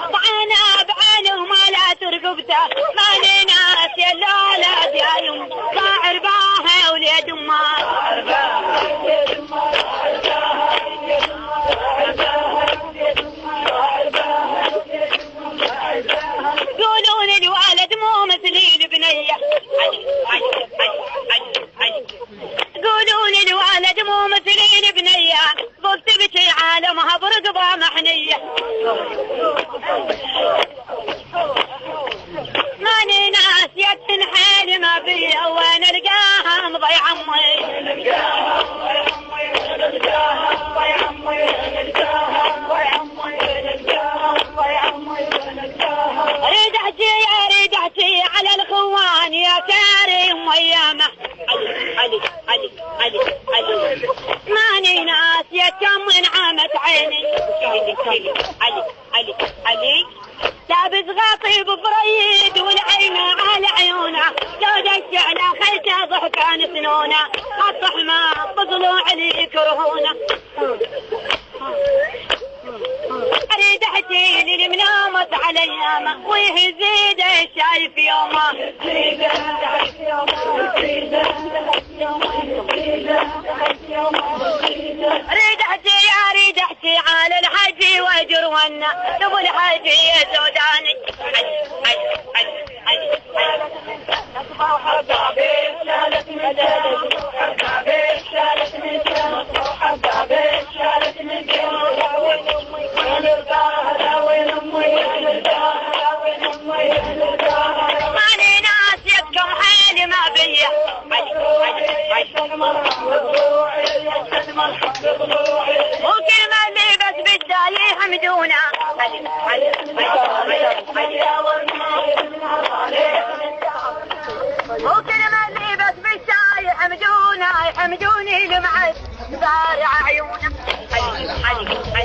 طعنا بعينه وما لا ترقبته ماني ناس يلا لا دايم ضاع رباها وليد ما يقولون الوالد مو مثلي البنيه يقولون الوالد مو مثلي البنيه ضلت بشي عالمها برقبه محنيه ماني ناسية تنحل ما بيا وين القاها مضي عمي اريد احكي على الخوان يا كريم ويامه علي ماني ناسية كم انعمت عيني علي لابس غطي بفريد والعين على عيونه لو دش على خيته ضحكان سنونه خط حمام بضلوع اللي يكرهونه اريد احكي لي منامت على ايامه ويزيد الشايف يومه اريد احكي على الحجي واجرونا ابو الحجي يا سوداني ماني ناسيتكم حالي ما بيا وكل ما اللي بس بالداي يحمدونا وكل ما اللي بس بالشاي يحمدوني لمعت زارع عيونا